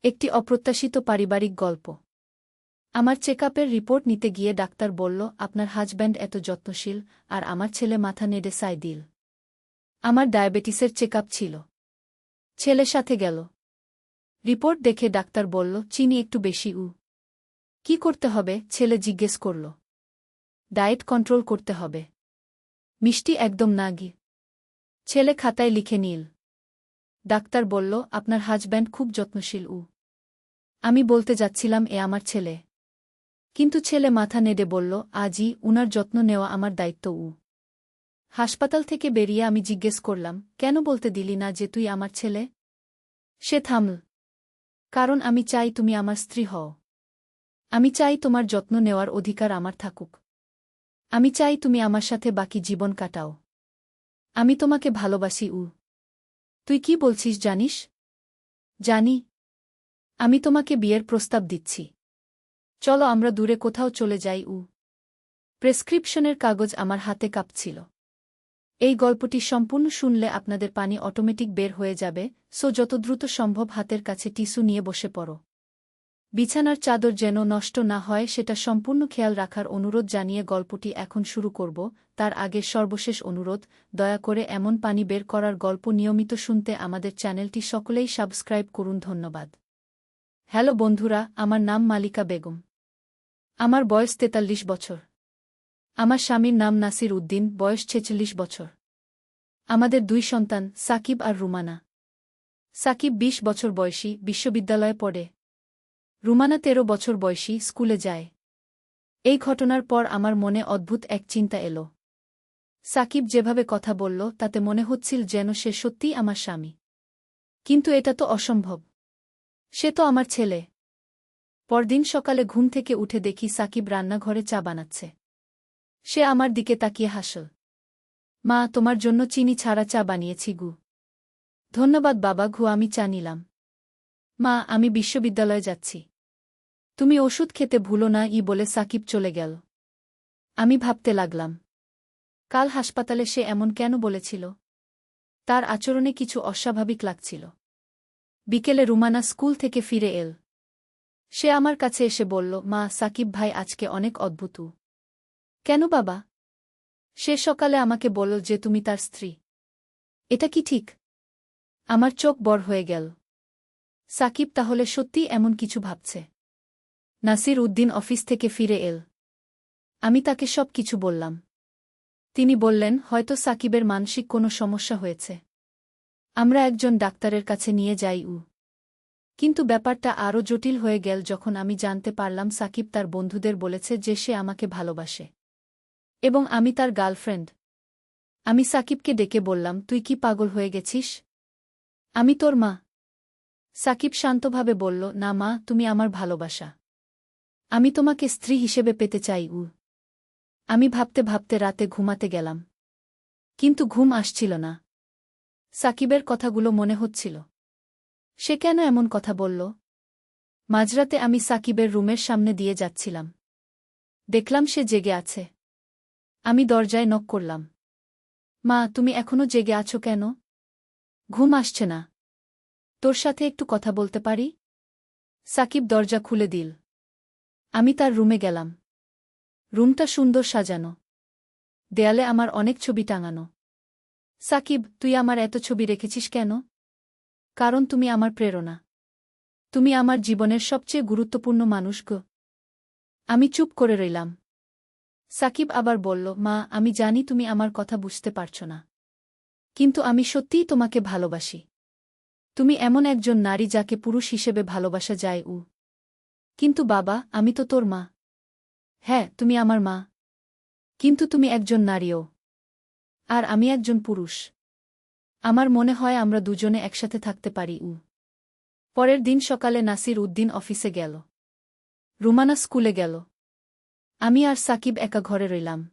একটি অপ্রত্যাশিত পারিবারিক গল্প। আমার চেকআপের রিপোর্ট নিতে গিয়ে ডাক্তার বলল, আপনার হাজব্যান্ড এত যত্নশীল, আর আমার ছেলে মাথা নেড়ে সায় দিল। আমার ডায়াবেটিসের চেকআপ ছিল। ছেলে সাথে গেল। রিপোর্ট দেখে ডাক্তার বলল, চিনি একটু বেশি। কি করতে হবে? ছেলে জিজ্ঞেস করল। ডায়েট কন্ট্রোল করতে হবে। মিষ্টি একদম না গি। ছেলে খাতায় লিখে নিল। ডাক্তার বলল, আপনার হাজব্যান্ড খুব যত্নশীল। আমি বলতে যাচ্ছিলাম এ আমার ছেলে। কিন্তু ছেলে মাথা নেড়ে বলল, আজই উনার যত্ন নেওয়া আমার দায়িত্ব। হাসপাতাল থেকে বেরিয়ে আমি জিজ্ঞেস করলাম, কেন বলতে দিলি না যে তুই আমার ছেলে? সে থামল। কারণ আমি চাই তুমি আমার স্ত্রী হও। আমি চাই তোমার যত্ন নেওয়ার অধিকার আমার থাকুক। আমি চাই তুমি আমার সাথে বাকি জীবন কাটাও। আমি তোমাকে ভালোবাসি। তুই কি বলছিস জানিস? জানি। আমি তোমাকে বিয়ের প্রস্তাব দিচ্ছি। চলো আমরা দূরে কোথাও চলে যাই। প্রেসক্রিপশনের কাগজ আমার হাতে কাঁপছিল। এই গল্পটি সম্পূর্ণ শুনলে আপনাদের পানি অটোমেটিক বের হয়ে যাবে, সো যত দ্রুত সম্ভব হাতের কাছে টিস্যু নিয়ে বসে পড়ো। বিছানার চাদর যেন নষ্ট না হয় সেটা সম্পূর্ণ খেয়াল রাখার অনুরোধ জানিয়ে গল্পটি এখন শুরু করব। তার আগে সর্বশেষ অনুরোধ, দয়া করে এমন পানি বের করার গল্প নিয়মিত শুনতে আমাদের চ্যানেলটি সকলেই সাবস্ক্রাইব করুন। ধন্যবাদ। হ্যালো বন্ধুরা, আমার নাম মালিকা বেগম। আমার বয়স 43 বছর। আমার স্বামীর নাম নাসির উদ্দিন, বয়স 46 বছর। আমাদের 2 সন্তান, সাকিব আর রুমানা। সাকিব 20 বছর বয়সী, বিশ্ববিদ্যালয়ে পড়ে। রুমানা 13 বছর বয়সী, স্কুলে যায়। এই ঘটনার পর আমার মনে অদ্ভুত এক চিন্তা এলো। সাকিব যেভাবে কথা বলল তাতে মনে হচ্ছিল যেন সে সত্যিই আমার স্বামী। কিন্তু এটা তো অসম্ভব। সে তো আমার ছেলে। পরদিন সকালে ঘুম থেকে উঠে দেখি সাকিব রান্নাঘরে চা বানাচ্ছে। সে আমার দিকে তাকিয়ে হাসল। মা, তোমার জন্য চিনি ছাড়া চা বানিয়েছি। ধন্যবাদ বাবা। আমি চা নিলাম। মা, আমি বিশ্ববিদ্যালয়ে যাচ্ছি। তুমি ওষুধ খেতে ভুলো না বলে সাকিব চলে গেল। আমি ভাবতে লাগলাম, কাল হাসপাতালে সে এমন কেন বলেছিল? তার আচরণে কিছু অস্বাভাবিক লাগছিল। বিকেলে রুমানা স্কুল থেকে ফিরে এল। সে আমার কাছে এসে বলল, মা, সাকিব ভাই আজকে অনেক অদ্ভুত। কেন বাবা? সে সকালে আমাকে বলল যে তুমি তার স্ত্রী। এটা কি ঠিক? আমার চোখ বড় হয়ে গেল। সাকিব তাহলে সত্যিই এমন কিছু ভাবছে। নাসির উদ্দিন অফিস থেকে ফিরে এল। আমি তাকে সব কিছু বললাম। তিনি বললেন, হয়তো সাকিবের মানসিক কোনো সমস্যা হয়েছে। আমরা একজন ডাক্তারের কাছে নিয়ে যাই। কিন্তু ব্যাপারটা আরও জটিল হয়ে গেল যখন আমি জানতে পারলাম সাকিব তার বন্ধুদের বলেছে যে সে আমাকে ভালোবাসে। এবং আমি তার গার্লফ্রেন্ড। আমি সাকিবকে ডেকে বললাম, তুই কি পাগল হয়ে গেছিস? আমি তোর মা। সাকিব শান্তভাবে বলল, না মা, তুমি আমার ভালোবাসা। আমি তোমাকে স্ত্রী হিসেবে পেতে চাই। আমি ভাবতে ভাবতে রাতে ঘুমাতে গেলাম। কিন্তু ঘুম আসছিল না। সাকিবের কথাগুলো মনে হচ্ছিল। সে কেন এমন কথা বলল? মাঝরাতে আমি সাকিবের রুমের সামনে দিয়ে যাচ্ছিলাম। দেখলাম সে জেগে আছে। আমি দরজায় নক করলাম। মা, তুমি এখনো জেগে আছো কেন? ঘুম আসছে না। তোর সাথে একটু কথা বলতে পারি? সাকিব দরজা খুলে দিল। আমি তার রুমে গেলাম। রুমটা সুন্দর সাজানো। দেয়ালে আমার অনেক ছবি টাঙানো। সাকিব, তুই আমার এত ছবি রেখেছিস কেন? কারণ তুমি আমার প্রেরণা। তুমি আমার জীবনের সবচেয়ে গুরুত্বপূর্ণ মানুষ গো। আমি চুপ করে রইলাম। সাকিব আবার বলল, মা, আমি জানি তুমি আমার কথা বুঝতে পারছো না। কিন্তু আমি সত্যিই তোমাকে ভালোবাসি। তুমি এমন একজন নারী যাকে পুরুষ হিসেবে ভালোবাসা যায়। কিন্তু বাবা, আমি তো তোর মা। হ্যাঁ, তুমি আমার মা। কিন্তু তুমি একজন নারীও। আর আমি একজন পুরুষ। আমার মনে হয় আমরা দুজনে একসাথে থাকতে পারি। পরের দিন সকালে নাসির উদ্দিন অফিসে গেল। রুমানা স্কুলে গেল। আমি আর সাকিব একা ঘরে রইলাম।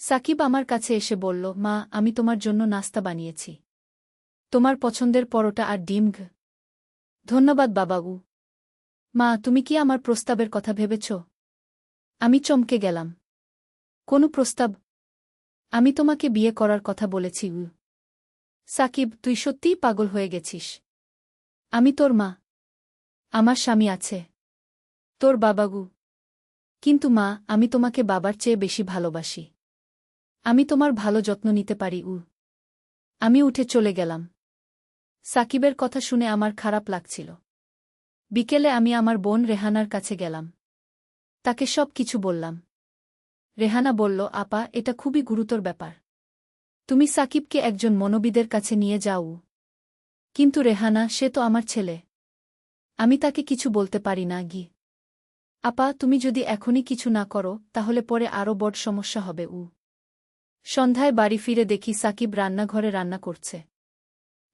সাকিব আমার কাছে এসে বলল, মা, আমি তোমার জন্য নাস্তা বানিয়েছি। তোমার পছন্দের পরোটা আর ডিম। ধন্যবাদ বাবা। মা, তুমি কি আমার প্রস্তাবের কথা ভেবেছ? আমি চমকে গেলাম। কোনো প্রস্তাব? আমি তোমাকে বিয়ে করার কথা বলেছি। সাকিব, তুই সত্যিই পাগল হয়ে গেছিস। আমি তোর মা। আমার স্বামী আছে। তোর বাবাগু। কিন্তু মা, আমি তোমাকে বাবার চেয়ে বেশি ভালোবাসি। আমি তোমার ভালো যত্ন নিতে পারি। আমি উঠে চলে গেলাম। সাকিবের কথা শুনে আমার খারাপ লাগছিল। বিকেলে আমি আমার বোন রেহানার কাছে গেলাম। তাকে সব কিছু বললাম। রেহানা বলল, আপা, এটা খুবই গুরুতর ব্যাপার। তুমি সাকিবকে একজন মনোবিদের কাছে নিয়ে যাও। কিন্তু রেহানা, সে তো আমার ছেলে। আমি তাকে কিছু বলতে পারি না। আপা, তুমি যদি এখনই কিছু না করো তাহলে পরে আরও বড় সমস্যা হবে। সন্ধ্যায় বাড়ি ফিরে দেখি সাকিব রান্নাঘরে রান্না করছে।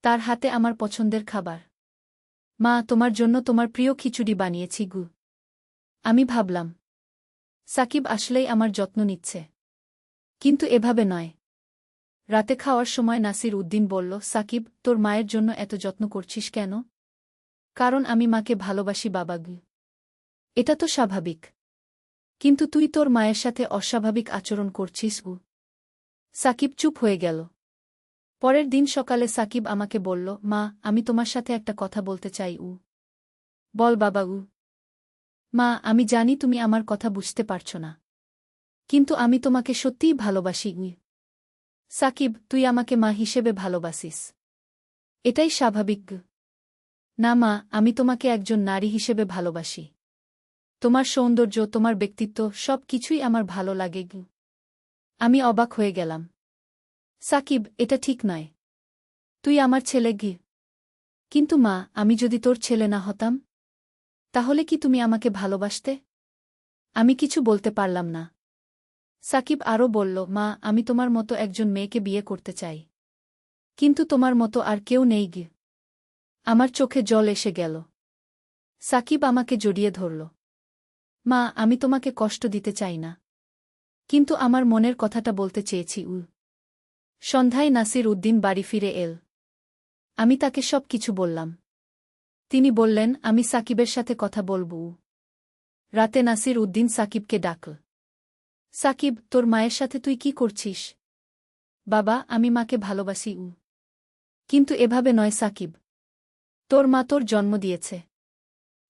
তার হাতে আমার পছন্দের খাবার। মা, তোমার জন্য তোমার প্রিয় খিচুড়ি বানিয়েছি। আমি ভাবলাম, সাকিব আসলেই আমার যত্ন নিচ্ছে। কিন্তু এভাবে নয়। রাতে খাওয়ার সময় নাসির উদ্দিন বলল, সাকিব, তোর মায়ের জন্য এত যত্ন করছিস কেন? কারণ আমি মাকে ভালোবাসি বাবা। এটা তো স্বাভাবিক। কিন্তু তুই তোর মায়ের সাথে অস্বাভাবিক আচরণ করছিস। সাকিব চুপ হয়ে গেল। পরের দিন সকালে সাকিব আমাকে বলল, মা, আমি তোমার সাথে একটা কথা বলতে চাই। বল বাবা। মা, আমি জানি তুমি আমার কথা বুঝতে পারছ না। কিন্তু আমি তোমাকে সত্যিই ভালোবাসি। সাকিব, তুই আমাকে মা হিসেবে ভালোবাসিস। এটাই স্বাভাবিক। না মা, আমি তোমাকে একজন নারী হিসেবে ভালোবাসি। তোমার সৌন্দর্য, তোমার ব্যক্তিত্ব, সব কিছুই আমার ভালো লাগে। আমি অবাক হয়ে গেলাম। সাকিব, এটা ঠিক নয়। তুই আমার ছেলে। কিন্তু মা, আমি যদি তোর ছেলে না হতাম, তাহলে কি তুমি আমাকে ভালোবাসতে? আমি কিছু বলতে পারলাম না। সাকিব আরও বলল, মা, আমি তোমার মতো একজন মেয়েকে বিয়ে করতে চাই। কিন্তু তোমার মতো আর কেউ নেই। আমার চোখে জল এসে গেল। সাকিব আমাকে জড়িয়ে ধরল। মা, আমি তোমাকে কষ্ট দিতে চাই না। কিন্তু আমার মনের কথাটা বলতে চেয়েছি। সন্ধ্যায় নাসির উদ্দিন বাড়ি ফিরে এল। আমি তাকে সব কিছু বললাম। তিনি বললেন, আমি সাকিবের সাথে কথা বলব। রাতে নাসির উদ্দিন সাকিবকে ডাকল। সাকিব, তোর মায়ের সাথে তুই কি করছিস? বাবা, আমি মাকে ভালোবাসি। কিন্তু এভাবে নয় সাকিব। তোর মা তোর জন্ম দিয়েছে।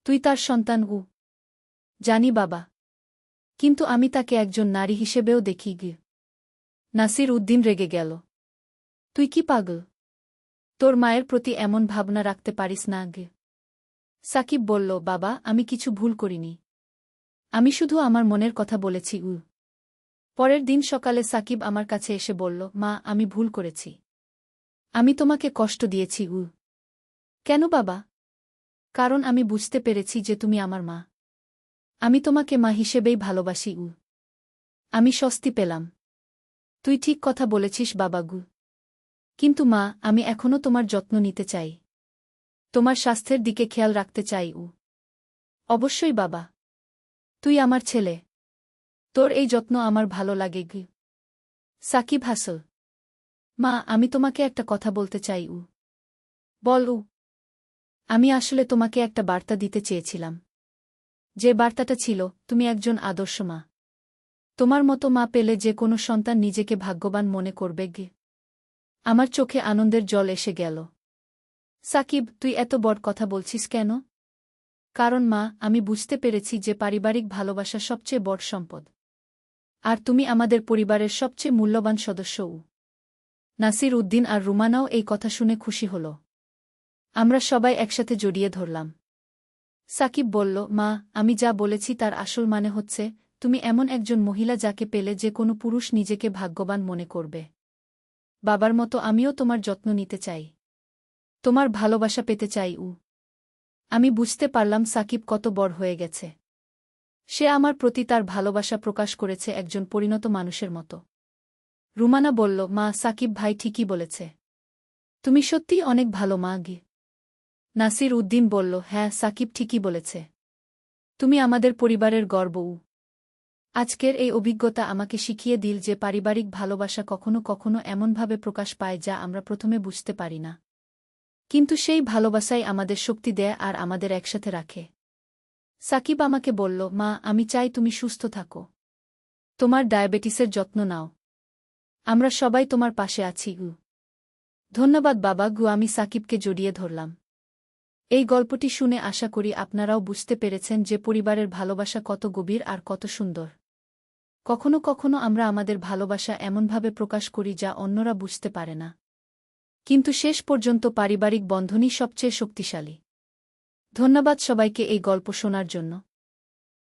তুই তার সন্তান। জানি বাবা। কিন্তু আমি তাকে একজন নারী হিসেবেও দেখি। নাসির উদ্দিন রেগে গেল। তুই কি পাগল? তোর মায়ের প্রতি এমন ভাবনা রাখতে পারিস না। সাকিব বলল, বাবা, আমি কিছু ভুল করিনি। আমি শুধু আমার মনের কথা বলেছি। পরের দিন সকালে সাকিব আমার কাছে এসে বলল, মা, আমি ভুল করেছি। আমি তোমাকে কষ্ট দিয়েছি। কেন বাবা? কারণ আমি বুঝতে পেরেছি যে তুমি আমার মা। আমি তোমাকে মা হিসেবেই ভালোবাসি। আমি স্বস্তি পেলাম। তুই ঠিক কথা বলেছিস বাবা। কিন্তু মা, আমি এখনও তোমার যত্ন নিতে চাই। তোমার স্বাস্থ্যের দিকে খেয়াল রাখতে চাই। অবশ্যই বাবা। তুই আমার ছেলে। তোর এই যত্ন আমার ভালো লাগে। সাকিব হাসল। মা, আমি তোমাকে একটা কথা বলতে চাই। বল। আমি আসলে তোমাকে একটা বার্তা দিতে চেয়েছিলাম। যে বার্তাটা ছিল, তুমি একজন আদর্শ মা। তোমার মতো মা পেলে যে কোনো সন্তান নিজেকে ভাগ্যবান মনে করবে। আমার চোখে আনন্দের জল এসে গেল। সাকিব, তুই এত বড় কথা বলছিস কেন? কারণ মা, আমি বুঝতে পেরেছি যে পারিবারিক ভালোবাসা সবচেয়ে বড় সম্পদ। আর তুমি আমাদের পরিবারের সবচেয়ে মূল্যবান সদস্য। নাসির উদ্দিন আর রুমানাও এই কথা শুনে খুশি হল। আমরা সবাই একসাথে জড়িয়ে ধরলাম। সাকিব বলল, মা, আমি যা বলেছি তার আসল মানে হচ্ছে, তুমি এমন একজন মহিলা যাকে পেলে যে কোনো পুরুষ নিজেকে ভাগ্যবান মনে করবে। বাবার মতো আমিও তোমার যত্ন নিতে চাই। তোমার ভালোবাসা পেতে চাই। আমি বুঝতে পারলাম সাকিব কত বড় হয়ে গেছে। সে আমার প্রতি তার ভালোবাসা প্রকাশ করেছে একজন পরিণত মানুষের মতো। রুমানা বলল, মা, সাকিব ভাই ঠিকই বলেছে। তুমি সত্যিই অনেক ভালো মা। নাসির উদ্দিন বলল, হ্যাঁ, সাকিব ঠিকই বলেছে। তুমি আমাদের পরিবারের গর্ব। আজকের এই অভিজ্ঞতা আমাকে শিখিয়ে দিল যে পারিবারিক ভালোবাসা কখনো কখনো এমনভাবে প্রকাশ পায় যা আমরা প্রথমে বুঝতে পারি না। কিন্তু সেই ভালোবাসাই আমাদের শক্তি দেয় আর আমাদের একসাথে রাখে। সাকিব আমাকে বলল, মা, আমি চাই তুমি সুস্থ থাকো। তোমার ডায়াবেটিসের যত্ন নাও। আমরা সবাই তোমার পাশে আছি। ধন্যবাদ বাবা। আমি সাকিবকে জড়িয়ে ধরলাম। এই গল্পটি শুনে আশা করি আপনারাও বুঝতে পেরেছেন যে পরিবারের ভালোবাসা কত গভীর আর কত সুন্দর। কখনো কখনো আমরা আমাদের ভালোবাসা এমনভাবে প্রকাশ করি যা অন্যরা বুঝতে পারে না, কিন্তু শেষ পর্যন্ত পারিবারিক বন্ধনই সবচেয়ে শক্তিশালী। ধন্যবাদ সবাইকে এই গল্প শোনার জন্য।